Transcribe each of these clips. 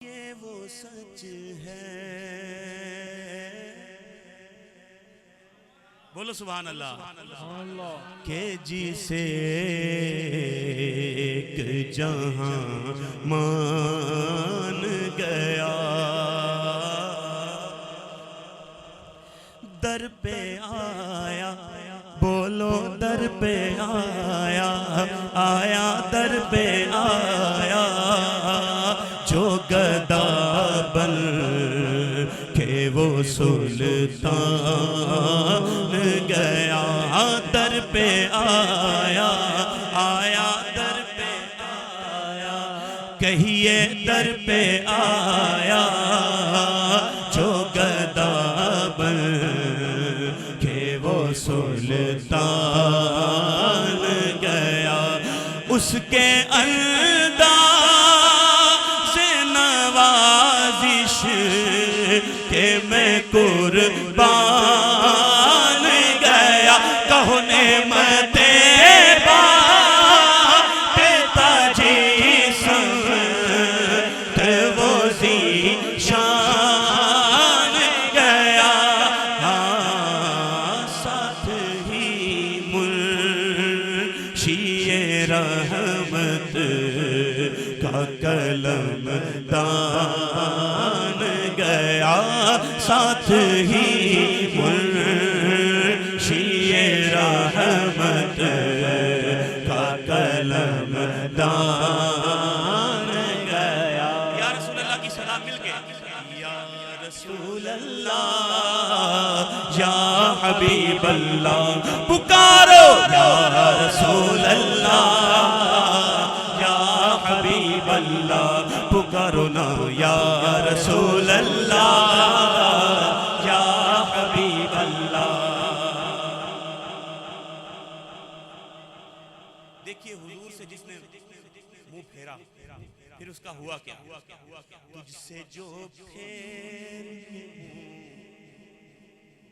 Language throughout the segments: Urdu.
یہ وہ سچ ہے، بولو سبحان اللہ، کہ جسے ایک جہاں مان گیا، در پہ آیا، بولو در پہ آیا، آیا در پہ آیا، جو گدا بن کے وہ سلطان گیا، در پہ آیا، آیا در پہ آیا، کہیے در پہ آیا، جو گدا بن کے وہ سلطان گیا، اس کے انداز نوازش کہ میں قربان گیا، کہو نعمت تاجی سنت وہ ذیشان گیا، ساتھ ہی منشی رحمت کا قلم دان گیا، ساتھ ہی منشی رحمت کا قلم دان گیا۔ یا رسول اللہ کی صدا مل کے، یا رسول اللہ، یا حبیب اللہ، پکارو یا رسول اللہ، یا حبیب اللہ، پکارو نا یا رسول اللہ، یا حبیب اللہ۔ دیکھیے حضور سے جس نے منہ پھیرا، پھر اس کا ہوا کیا؟ تجھ سے جو پھیر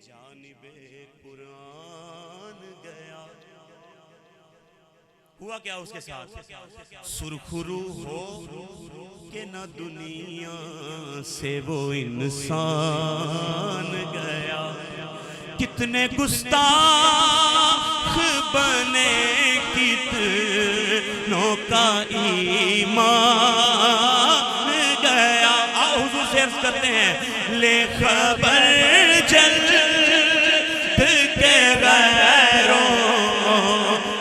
جانب قرآن گیا، ہوا کیا اس کے ساتھ؟ سرخرو ہو کہ نہ دنیا سے وہ انسان گیا، کتنے گستاخ بنے، کتنوں کا ایمان گیا۔ حضور سے عرض کرتے ہیں، لے خبر جلد کے غیروں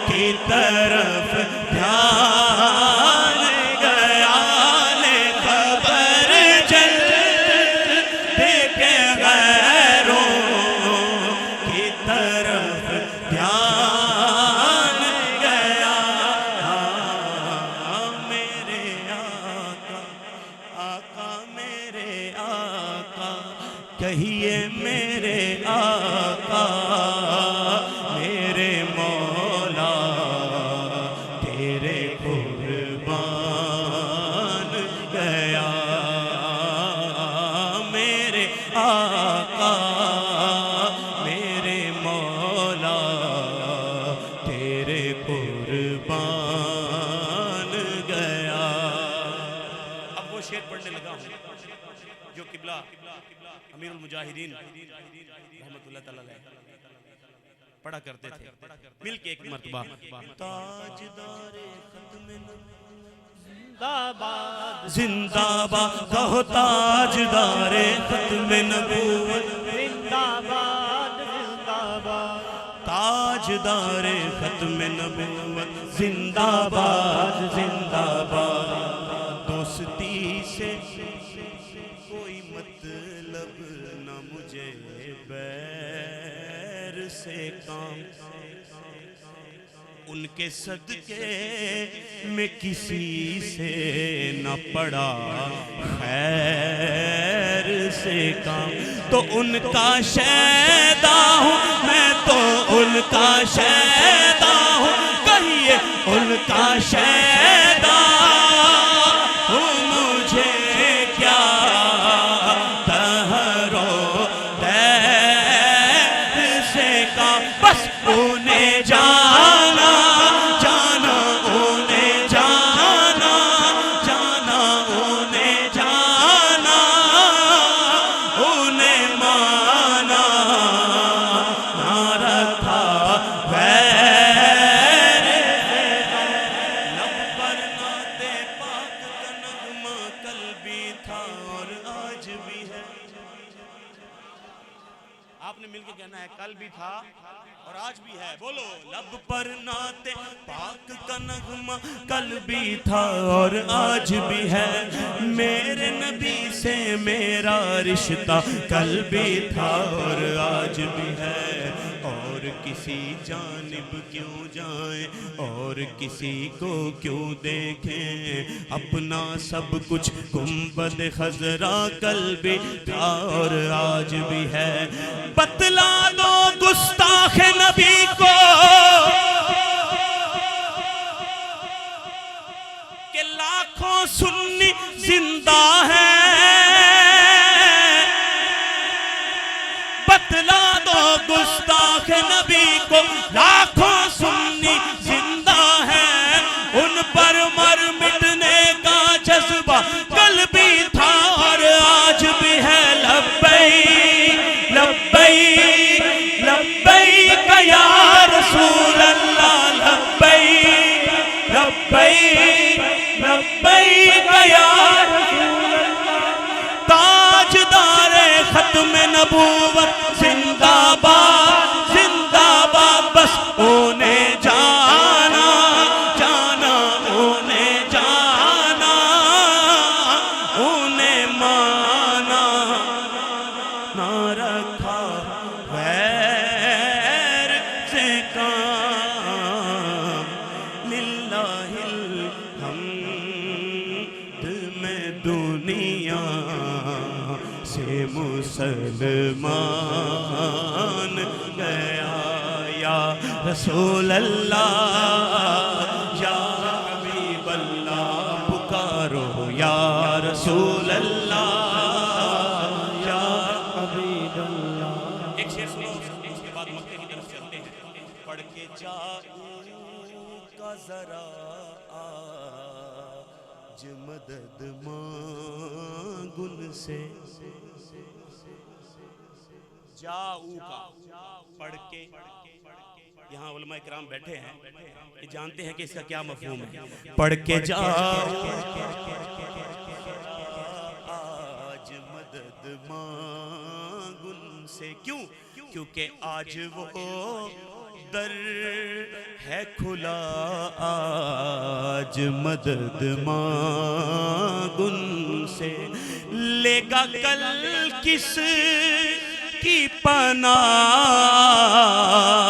کی طرف دھیان گیا، لے خبر جلد کے غیروں کی طرف دھیان گیا، میرے آقا، آقا میرے آقا، کہیے میرے آقا، میرے مولا تیرے قربان گیا، میرے آقا میرے مولا تیرے قربان گیا۔ اب وہ شعر پڑھنے لگا ہوں جو قبلہ امیر المجاہدین رحمت اللہ تعالیٰ علیہ پڑھا کرتے تھے، مل کے ایک مرتبہ۔ تاجدار ختم زندہ باد، زندہ باد، کہو تاجدار ختم نبوت زندہ باد، زندہ باد، تاجدار ختم نبوت زندہ باد، زندہ باد، دوستی سے کوئی مطلب نہ مجھے، بیر سے کام، ان کے صدقے میں کسی سے نہ پڑا خیر سے کام، تو ان کا شیدا ہوں میں، تو ان کا شیدا ہوں، کہیے ان کا شیدا ہوں، مجھے کیا تہرو دیر سے کام، بس انہیں جانا، جانا انہیں جانا، جانا انہیں جانا، تھا اور آج بھی ہے. آپ نے مل کے کہنا ہے کل بھی تھا اور آج بھی ہے. بولو. لب پر نعت پاک کا نغمہ کل بھی تھا اور آج بھی ہے. میرے نبی سے میرا رشتہ کل بھی تھا اور آج بھی ہے. اور کسی جانب کیوں جائیں اور کسی کو کیوں دیکھیں, اپنا سب کچھ گنبد خضرا کل بھی تھا اور آج بھی ہے. بتلا دو گستاخ نبی کو کہ لاکھوں سنی زندہ ہیں. بتلا دو گستاخ نبی کو لاکھوں سنی زندہ ہیں. ان پر مر مٹنے کا جذبہ کل بھی تھا اور آج بھی ہے. لبیک لبیک لبیک یا رسول اللہ. لبیک لبیک لبیک یا رسول اللہ. تاجدار ختم نبوت زندہ باد زندہ باد. بس انہیں جانا جانا انہیں جانا انہیں مانا نہ رکھا غیر سے کام. للہ الحمد میں دنیا سے مسلمان گیا. یا رسول اللہ یا حبیب اللہ پکارو. یا رسول اللہ یا حبیب اللہ. ایک شعر سنو اس کے بعد مکے کی طرف چلتے ہیں. پڑھ کے جاؤ کا ذرا آج مدد مانگ ان سے. جاؤ کا پڑھ کے یہاں علماء کرام بیٹھے ہیں کہ جانتے ہیں کہ اس کا کیا مفہوم ہے. پڑھ کے جاؤ آج مدد مانگ ان سے. کیوں؟ کیونکہ آج وہ در ہے کھلا آج مدد مانگ ان سے. لے گا کل کس کی پناہ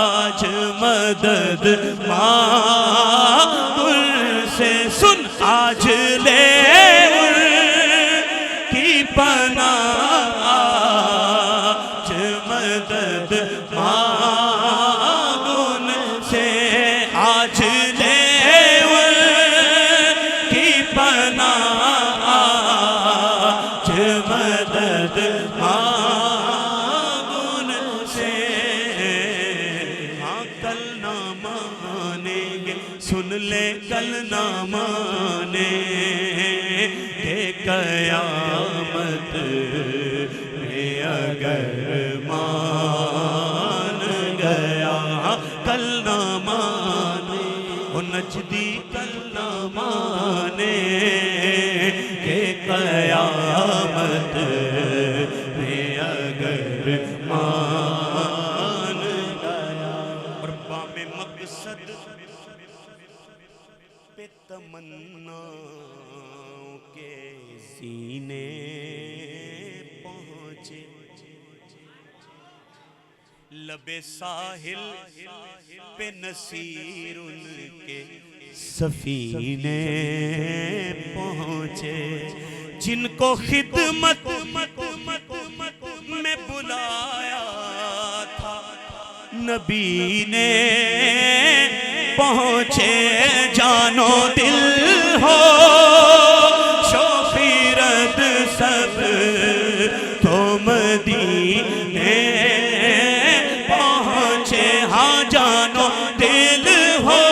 آج مدد مانگ ان سے. سن آج لے ان کی پناہ آج مدد مانگ ان سے. آج لے ان کی پناہ آج مدد مانگ ان سے. ہاں کل نہ مانیں گے سن لے کل نہ مانیں گے قیامت میں اگر مان گیا. کل نہ مانے وہ نجدی کل نہ مانے کہ قیامت میں اگر مان گیا. اور بام مقصد پہ تمنا کے سینے پہنچے. لب ساحل پہ نصیر ان کے سفینے پہنچے. جن کو خدمت میں بلایا تھا نبی نے پہنچے. جانو دل ہو شوقی رد سب تو مدینے پہنچے. ہاں جانو دل ہو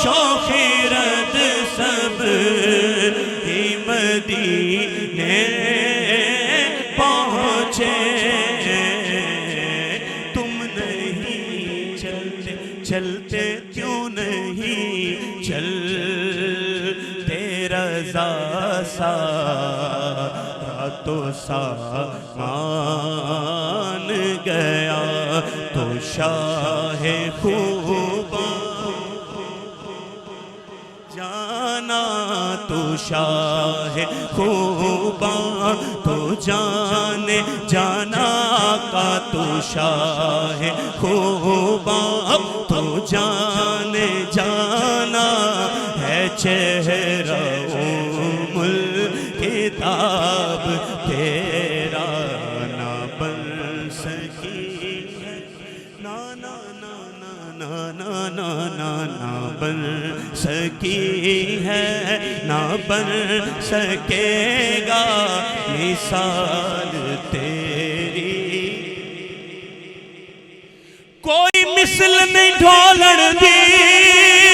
شوقی رد سب ہی مدینے پہنچے. تم نہیں چلتے چلتے کیوں نہیں چلتے رضا سا سارا تو سامان گیا تو شاہ خوباں جانا تو شاہ خوباں تو جانے جانا کا تو شاہ خوباں تو جانے جانا ہے چہرہ کتاب تیرا نہ بن سکی ہے نا نا نا نا نا نا نا نا بن سکی ہے نہ بن سکے گا مثال تیری کوئی مثل نہیں ڈھولن دی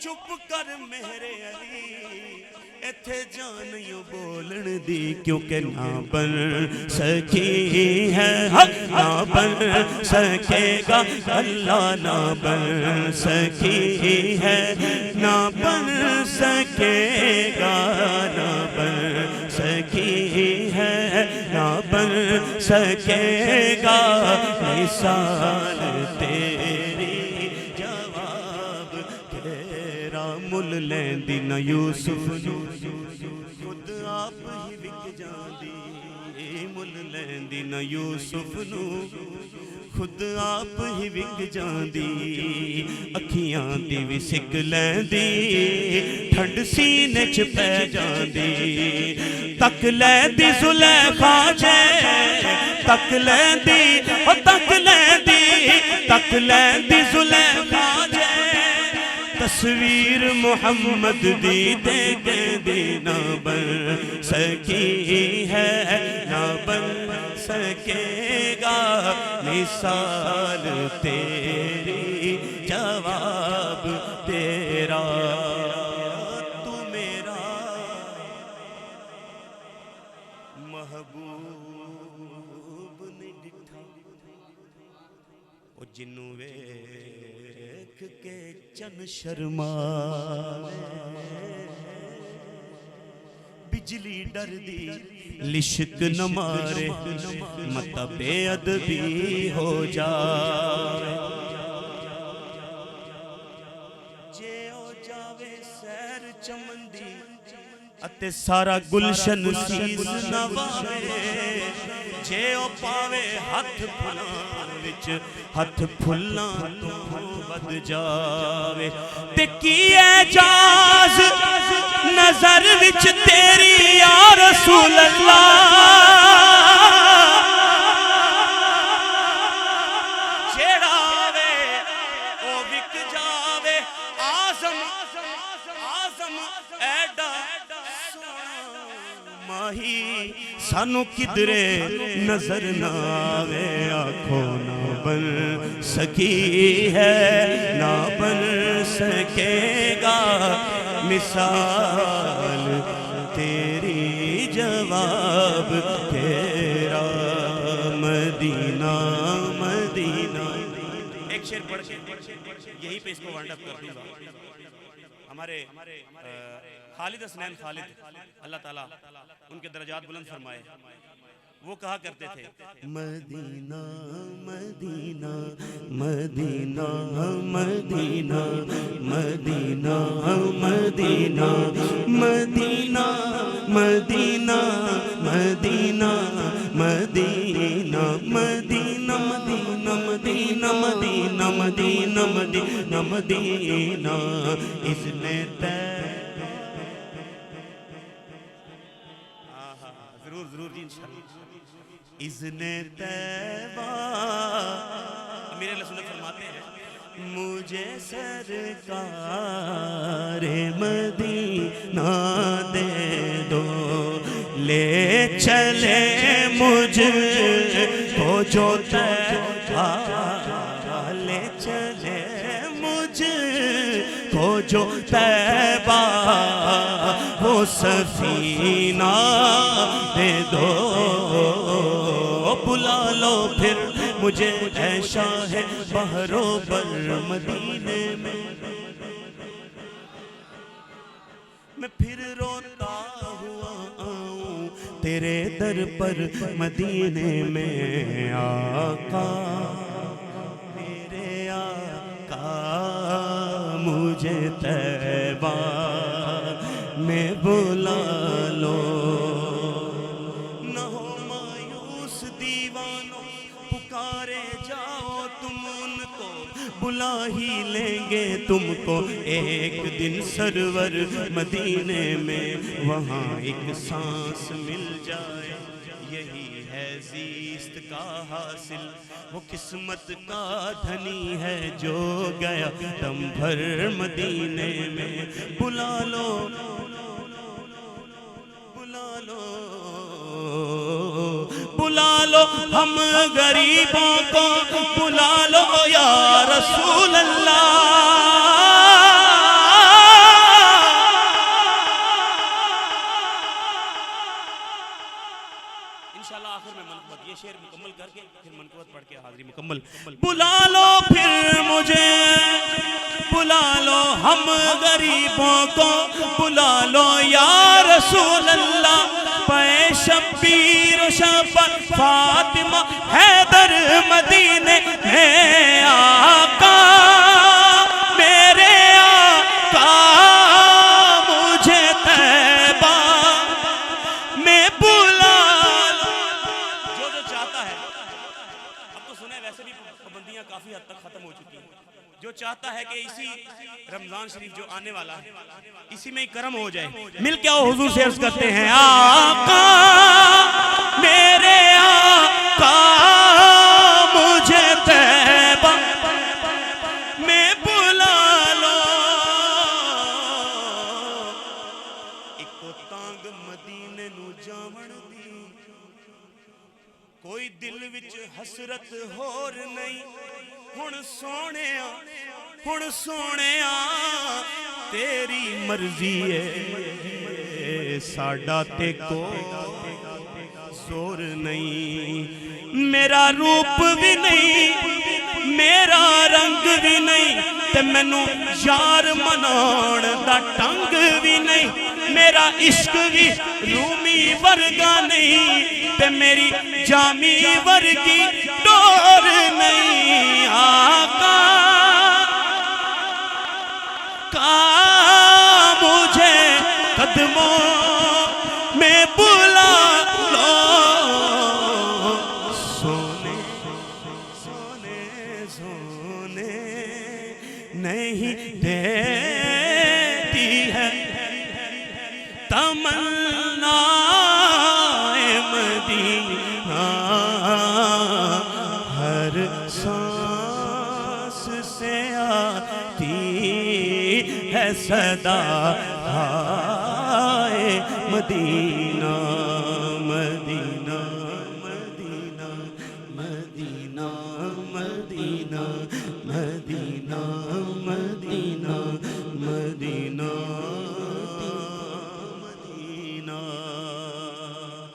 چپ کر میرے علی ایتھے جانیوں بولن دی کیونکہ نہ بن سکی ہے نہ بن سکے گا اللہ نہ بن سکی ہے نہ بن سکے گا نہ بن سکی ہے نہ بن سکے گا مثال تیری مل لیندی نہ یوسف خود آپ ہی وک جاندی مل لیندی نہ یوسف خود آپ ہی وک جاندی اکھیاں دی بھی سک لیندی ٹھنڈ سینے چ پہ جاندی تک لیندی زلیخا جے تک لیندی تک لیندی زلیخا جے تصویر محمد دی دیکھے دی نہ بن سکی ہے نہ بن سکے گا مثال تیری جواب تیرا تو میرا محبوب نہیں ڈٹھا وہ جنوں کے چن شرما بجلی ڈر دی لشک نہ مارے متا بے ادبی ہو جائے جے او جاوے سیر چمن دی اتے سارا گلشن سیس نہ واوے جے او پاوے ہتھ پھلاں وچ ہتھ پھلاں تو بد جاوے تے کی اعجاز نظر وچ تیری یا رسول اللہ جیڑا آوے او وک جاوے آزم ایڈا ماہی سانو کدرے نظر نہ آوے آنکھوں نہ بن سکی ہے نہ بن سکے گا مثال تیری جواب تیرا مدینہ مدینہ ایک شعر پڑھ کے یہی پہ اس کو وانڈ اپ کر دوں گا ہمارے خالد حسنین خالد اللہ تعالیٰ ان کے درجات بلند فرمائے وہ کہا کرتے تھے مدینہ مدینہ مدینہ مدینہ مدینہ مدینہ مدینہ مدینہ مدینہ مدینہ مدینہ مدینہ مدینہ مدینہ مدینہ مدینہ مدینہ اس نے ضرور جی انشاءاللہ اذن طیبہ امیر علیہ سنت فرماتے ہیں مجھے سرکار مدینہ دے دو لے چلے مجھ کو جو طیبہ لے چلے مجھ کو جو طیبہ وہ سفینہ دے دو بلا لو پھر مجھے اے شاہ بحر و بر مدینے میں پھر روتا ہوا آؤں تیرے در پر مدینے میں آقا میرے آقا مجھے طیبہ میں بلا لو نہ ہو مایوس دیوانوں پکارے جاؤ تم ان کو بلا ہی لیں گے تم کو ایک دن سرور مدینے میں وہاں ایک سانس مل جائے یہی ہے زیست کا حاصل وہ قسمت کا دھنی ہے جو گیا دم بھر مدینے میں بلا لو بلا لو بلا لو ہم غریبوں کو بلا لو یا رسول اللہ انشاءاللہ آخر میں منقبت یہ شعر مکمل کر کے پھر منقبت پڑھ کے حاضری مکمل بلا لو پھر مجھے بلا لو ہم غریبوں کو بلا لو یا رسول اللہ پے شبیر و شبر فاطمہ حیدر مدینے میں آقا میرے آقا مجھے طیبہ میں بلا لو جو چاہتا ہے اب تو سنیں ویسے بھی پابندیاں کافی حد تک ختم ہو چکی ہیں جو چاہتا ہے کہ اسی رمضان شریف جو آنے والا ہے اسی میں ہی کرم ہو جائے مل کے آؤ حضور سے عرض کرتے ہیں آقا میرے آقا مجھے طیبہ میں بلا لو ایک تانگ مدینے نو جاون دی کوئی دل وچ حسرت ہور نہیں ہن سونیا تیری مرضی ہے ساڈا تے کو زور نہیں میرا روپ بھی نہیں میرا رنگ بھی نہیں تے مینوں یار مناون دا ٹنگ بھی نہیں میرا عشق بھی رومی ورگا نہیں تے میری جامی ورگی ڈور نہیں آقا مجھے قدموں میں بلا لو سونے سونے سونے نہیں دیتی ہے تمنا مدینہ ہر سانس سے آتی ہے صدا ہائے مدینہ